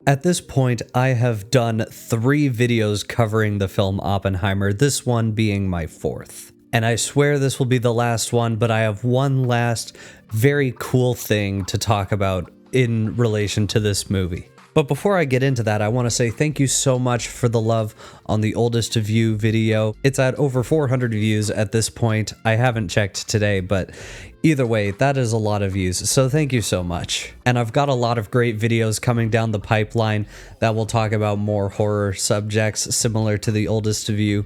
At this point, I have done 3 videos covering the film Oppenheimer, this one being my 4th. And I swear this will be the last one, but I have one last very cool thing to talk about in relation to this movie. But before I get into that, I want to say thank you so much for the love on the oldest view video. It's at over 400 views at this point. I haven't checked today, but either way, that is a lot of views, so thank you so much. And I've got a lot of great videos coming down the pipeline that will talk about more horror subjects similar to the oldest view.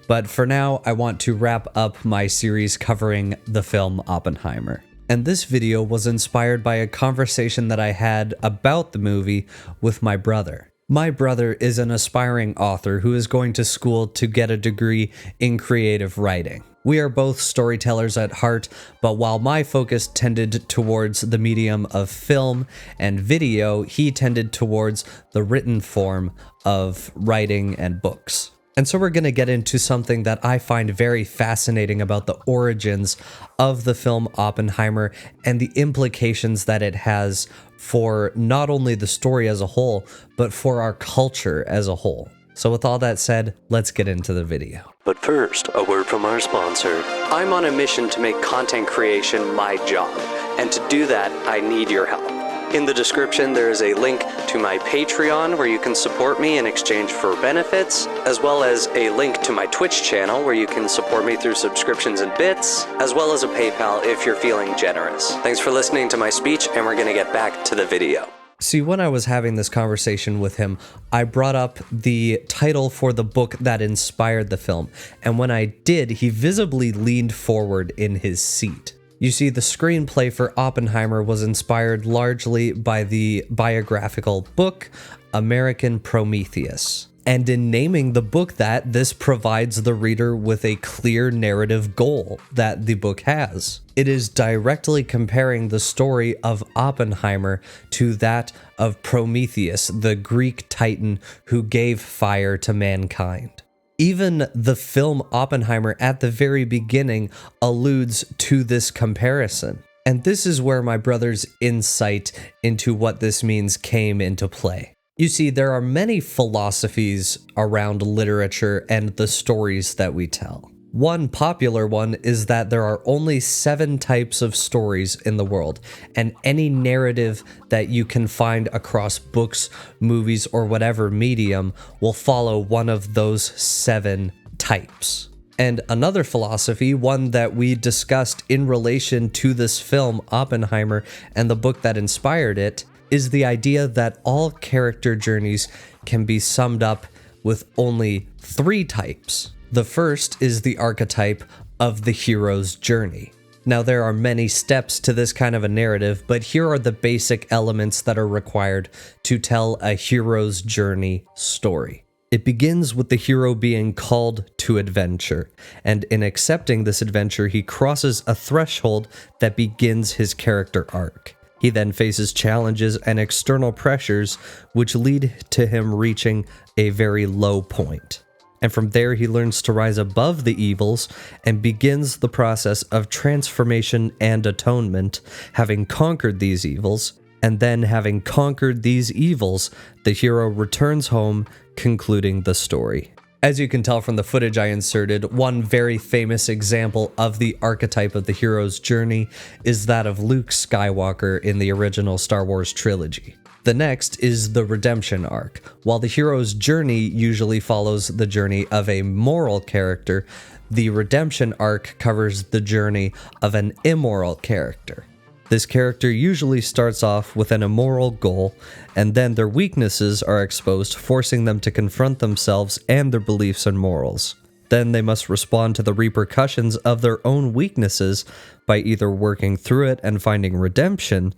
But for now, I want to wrap up my series covering the film Oppenheimer. And this video was inspired by a conversation that I had about the movie with my brother. My brother is an aspiring author who is going to school to get a degree in creative writing. We are both storytellers at heart, but while my focus tended towards the medium of film and video, he tended towards the written form of writing and books. And so we're going to get into something that I find very fascinating about the origins of the film Oppenheimer and the implications that it has for not only the story as a whole, but for our culture as a whole. So with all that said, let's get into the video. But first, a word from our sponsor. I'm on a mission to make content creation my job, and to do that, I need your help. In the description, there is a link to my Patreon where you can support me in exchange for benefits, as well as a link to my Twitch channel where you can support me through subscriptions and bits, as well as a PayPal if you're feeling generous. Thanks for listening to my speech, and we're going to get back to the video. See, when I was having this conversation with him, I brought up the title for the book that inspired the film, and when I did, he visibly leaned forward in his seat. You see, the screenplay for Oppenheimer was inspired largely by the biographical book American Prometheus. And in naming the book that, this provides the reader with a clear narrative goal that the book has. It is directly comparing the story of Oppenheimer to that of Prometheus, the Greek titan who gave fire to mankind. Even the film Oppenheimer at the very beginning alludes to this comparison. And this is where my brother's insight into what this means came into play. You see, there are many philosophies around literature and the stories that we tell. One popular one is that there are only 7 types of stories in the world, and any narrative that you can find across books, movies, or whatever medium will follow one of those 7 types. And another philosophy, one that we discussed in relation to this film, Oppenheimer, and the book that inspired it, is the idea that all character journeys can be summed up with only 3 types. The first is the archetype of the hero's journey. Now, there are many steps to this kind of a narrative, but here are the basic elements that are required to tell a hero's journey story. It begins with the hero being called to adventure, and in accepting this adventure, he crosses a threshold that begins his character arc. He then faces challenges and external pressures, which lead to him reaching a very low point. And from there, he learns to rise above the evils and begins the process of transformation and atonement, having conquered these evils. And then, having conquered these evils, the hero returns home, concluding the story. As you can tell from the footage I inserted, one very famous example of the archetype of the hero's journey is that of Luke Skywalker in the original Star Wars trilogy. The next is the redemption arc. While the hero's journey usually follows the journey of a moral character, the redemption arc covers the journey of an immoral character. This character usually starts off with an immoral goal, and then their weaknesses are exposed, forcing them to confront themselves and their beliefs and morals. Then they must respond to the repercussions of their own weaknesses by either working through it and finding redemption,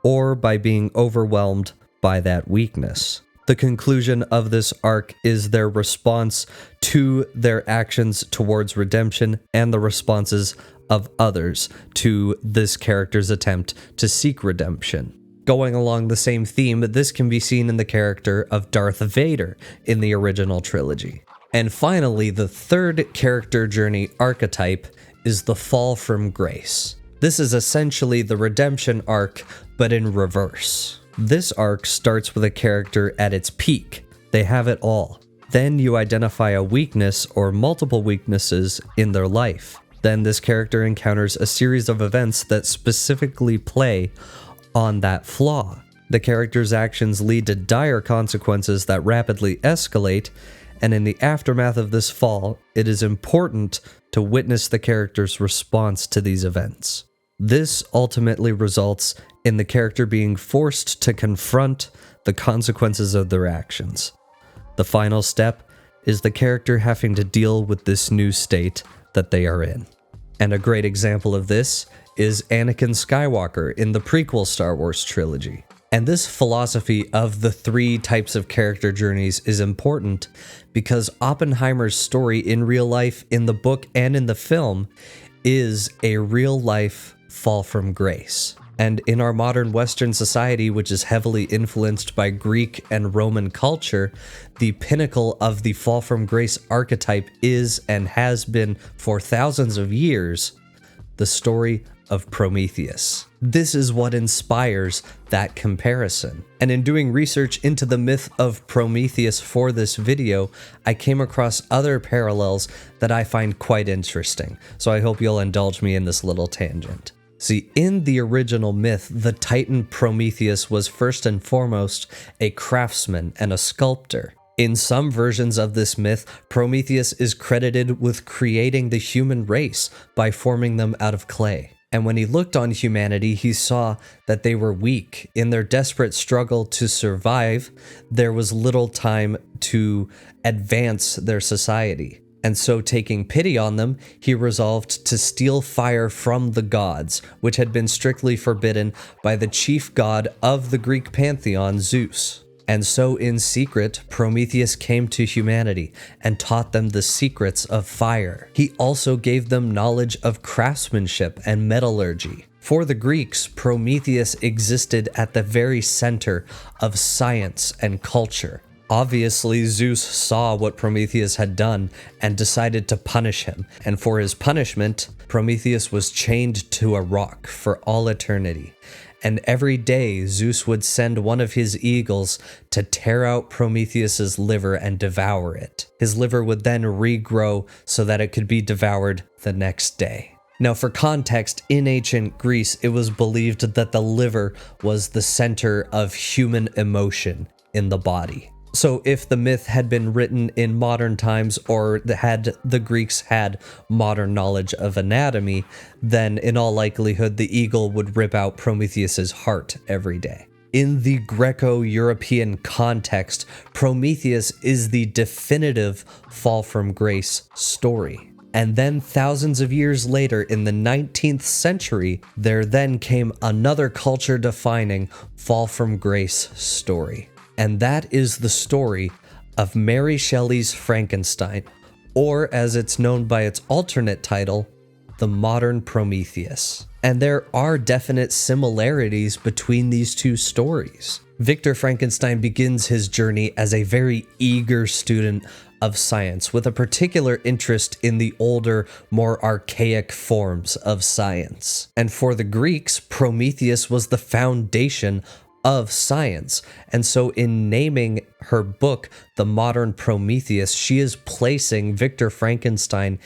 or by being overwhelmed by that weakness. The conclusion of this arc is their response to their actions towards redemption and the responses of others to this character's attempt to seek redemption. Going along the same theme, this can be seen in the character of Darth Vader in the original trilogy. And finally, the third character journey archetype is the fall from grace. This is essentially the redemption arc, but in reverse. This arc starts with a character at its peak. They have it all. Then you identify a weakness or multiple weaknesses in their life. Then this character encounters a series of events that specifically play on that flaw. The character's actions lead to dire consequences that rapidly escalate, and in the aftermath of this fall, it is important to witness the character's response to these events. This ultimately results in the character being forced to confront the consequences of their actions. The final step is the character having to deal with this new state that they are in. And a great example of this is Anakin Skywalker in the prequel Star Wars trilogy. And this philosophy of the 3 types of character journeys is important because Oppenheimer's story in real life, in the book and in the film, is a real life fall from grace. And in our modern Western society, which is heavily influenced by Greek and Roman culture, the pinnacle of the fall from grace archetype is and has been for thousands of years the story of Prometheus. This is what inspires that comparison. And in doing research into the myth of Prometheus for this video, I came across other parallels that I find quite interesting. So I hope you'll indulge me in this little tangent. See, in the original myth, the Titan Prometheus was first and foremost a craftsman and a sculptor. In some versions of this myth, Prometheus is credited with creating the human race by forming them out of clay. And when he looked on humanity, he saw that they were weak. In their desperate struggle to survive, there was little time to advance their society. And so, taking pity on them, he resolved to steal fire from the gods, which had been strictly forbidden by the chief god of the Greek pantheon, Zeus. And so, in secret, Prometheus came to humanity and taught them the secrets of fire. He also gave them knowledge of craftsmanship and metallurgy. For the Greeks, Prometheus existed at the very center of science and culture. Obviously, Zeus saw what Prometheus had done and decided to punish him. And for his punishment, Prometheus was chained to a rock for all eternity. And every day, Zeus would send one of his eagles to tear out Prometheus's liver and devour it. His liver would then regrow so that it could be devoured the next day. Now, for context, in ancient Greece, it was believed that the liver was the center of human emotion in the body. So if the myth had been written in modern times, or had the Greeks had modern knowledge of anatomy, then in all likelihood the eagle would rip out Prometheus's heart every day. In the Greco-European context, Prometheus is the definitive fall from grace story. And then thousands of years later, in the 19th century, there then came another culture-defining fall from grace story. And that is the story of Mary Shelley's Frankenstein, or as it's known by its alternate title, the modern Prometheus. And there are definite similarities between these two stories. Victor Frankenstein begins his journey as a very eager student of science, with a particular interest in the older, more archaic forms of science. And for the Greeks, Prometheus was the foundation of science. And so in naming her book, The Modern Prometheus, she is placing Victor Frankenstein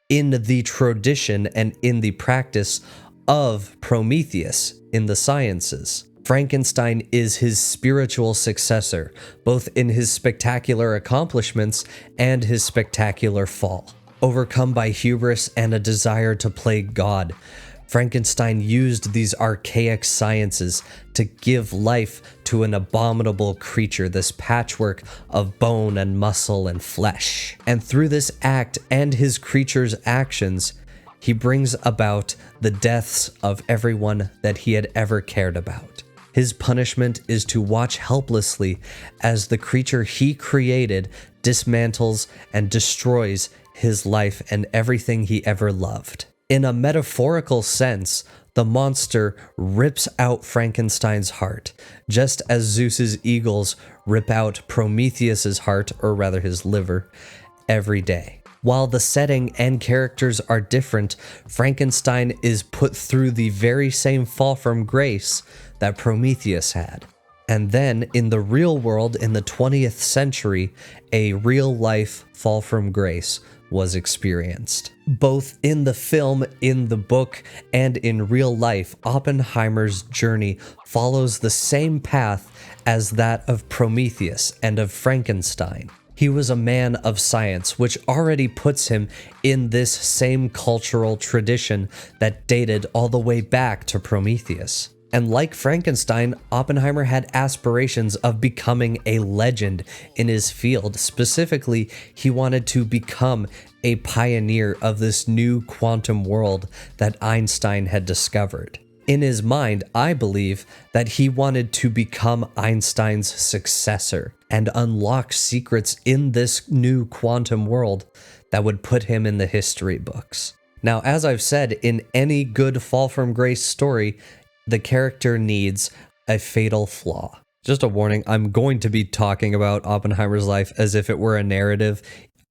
in the tradition and in the practice of Prometheus in the sciences. Frankenstein is his spiritual successor, both in his spectacular accomplishments and his spectacular fall. Overcome by hubris and a desire to play God, Frankenstein used these archaic sciences to give life to an abominable creature, this patchwork of bone and muscle and flesh. And through this act and his creature's actions, he brings about the deaths of everyone that he had ever cared about. His punishment is to watch helplessly as the creature he created dismantles and destroys his life and everything he ever loved. In a metaphorical sense, the monster rips out Frankenstein's heart, just as Zeus's eagles rip out Prometheus's heart, or rather his liver, every day. While the setting and characters are different, Frankenstein is put through the very same fall from grace that Prometheus had. And then in the real world, in the 20th century, a real-life fall from grace was experienced. Both in the film, in the book, and in real life, Oppenheimer's journey follows the same path as that of Prometheus and of Frankenstein. He was a man of science, which already puts him in this same cultural tradition that dated all the way back to Prometheus. And like Frankenstein, Oppenheimer had aspirations of becoming a legend in his field. Specifically, he wanted to become a pioneer of this new quantum world that Einstein had discovered. In his mind, I believe that he wanted to become Einstein's successor and unlock secrets in this new quantum world that would put him in the history books. Now, as I've said, in any good fall from grace story, the character needs a fatal flaw. Just a warning, I'm going to be talking about Oppenheimer's life as if it were a narrative.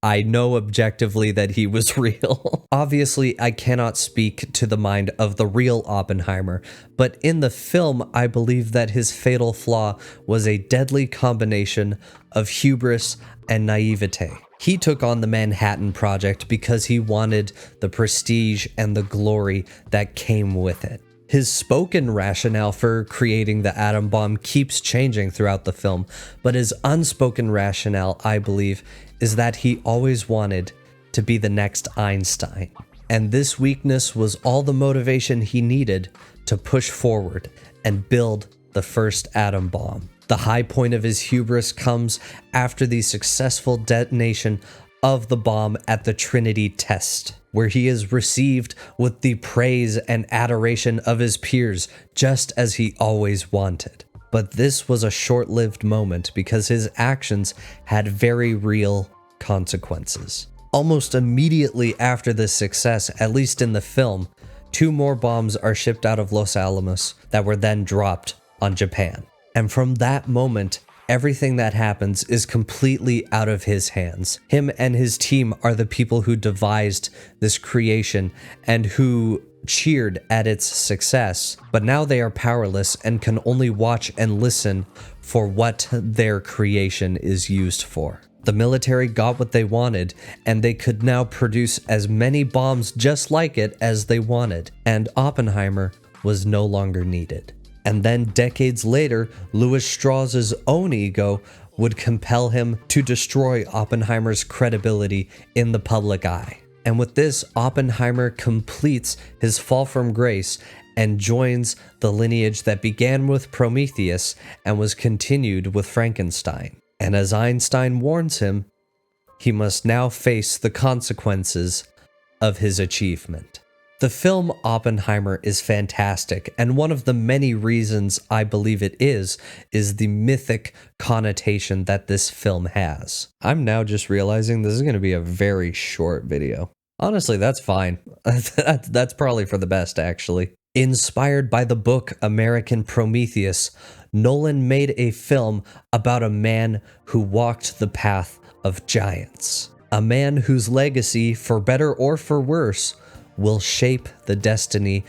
I know objectively that he was real. Obviously, I cannot speak to the mind of the real Oppenheimer, but in the film, I believe that his fatal flaw was a deadly combination of hubris and naivete. He took on the Manhattan Project because he wanted the prestige and the glory that came with it. His spoken rationale for creating the atom bomb keeps changing throughout the film, but his unspoken rationale, I believe, is that he always wanted to be the next Einstein. And this weakness was all the motivation he needed to push forward and build the first atom bomb. The high point of his hubris comes after the successful detonation of the bomb at the Trinity test, where he is received with the praise and adoration of his peers, just as he always wanted. But this was a short-lived moment because his actions had very real consequences. Almost immediately after this success, at least in the film, 2 more bombs are shipped out of Los Alamos that were then dropped on Japan. And from that moment, everything that happens is completely out of his hands. Him and his team are the people who devised this creation and who cheered at its success, but now they are powerless and can only watch and listen for what their creation is used for. The military got what they wanted, and they could now produce as many bombs just like it as they wanted, and Oppenheimer was no longer needed. And then decades later, Louis Strauss's own ego would compel him to destroy Oppenheimer's credibility in the public eye. And with this, Oppenheimer completes his fall from grace and joins the lineage that began with Prometheus and was continued with Frankenstein. And as Einstein warns him, he must now face the consequences of his achievement. The film Oppenheimer is fantastic, and one of the many reasons I believe it is the mythic connotation that this film has. I'm now just realizing this is going to be a very short video. Honestly, that's fine. That's probably for the best, actually. Inspired by the book American Prometheus, Nolan made a film about a man who walked the path of giants. A man whose legacy, for better or for worse, will shape the destiny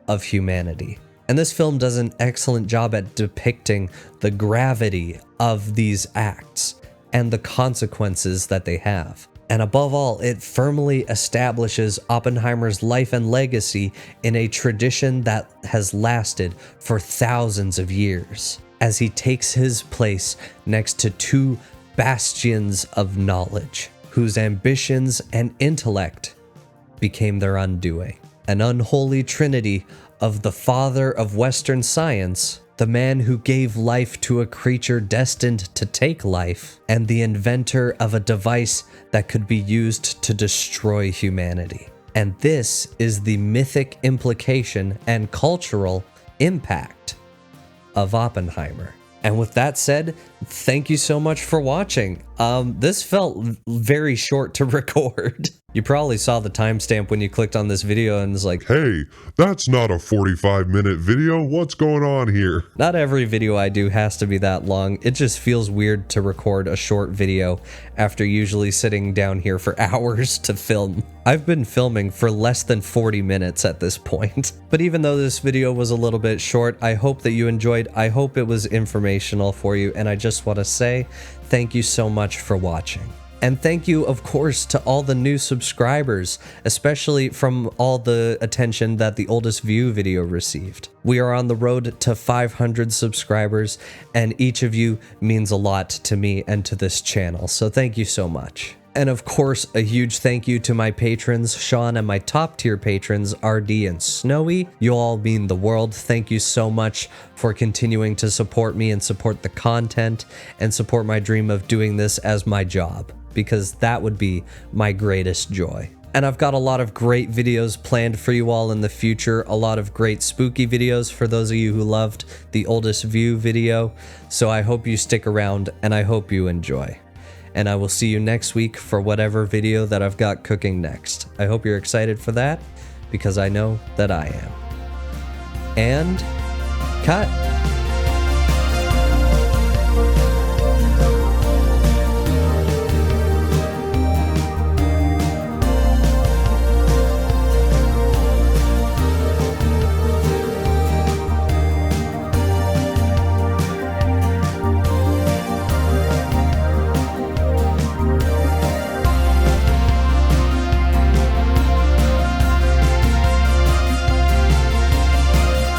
of humanity. And this film does an excellent job at depicting the gravity of these acts and the consequences that they have. And above all, it firmly establishes Oppenheimer's life and legacy in a tradition that has lasted for thousands of years, as he takes his place next to 2 bastions of knowledge, whose ambitions and intellect became their undoing. An unholy trinity of the father of Western science, the man who gave life to a creature destined to take life, and the inventor of a device that could be used to destroy humanity. And this is the mythic implication and cultural impact of Oppenheimer. And with that said, thank you so much for watching. This felt very short to record. You probably saw the timestamp when you clicked on this video and was like, Hey, that's not a 45-minute video. What's going on here? Not every video I do has to be that long. It just feels weird to record a short video after usually sitting down here for hours to film. I've been filming for less than 40 minutes at this point. But even though this video was a little bit short, I hope that you enjoyed. I hope it was informational for you. And I just want to say thank you so much for watching. And thank you, of course, to all the new subscribers, especially from all the attention that the Oldest View video received. We are on the road to 500 subscribers, and each of you means a lot to me and to this channel, so thank you so much. And of course, a huge thank you to my patrons, Sean, and my top tier patrons, RD and Snowy. You all mean the world. Thank you so much for continuing to support me and support the content and support my dream of doing this as my job, because that would be my greatest joy. And I've got a lot of great videos planned for you all in the future, a lot of great spooky videos for those of you who loved the Oldest View video. So I hope you stick around and I hope you enjoy. And I will see you next week for whatever video that I've got cooking next. I hope you're excited for that, because I know that I am. And cut.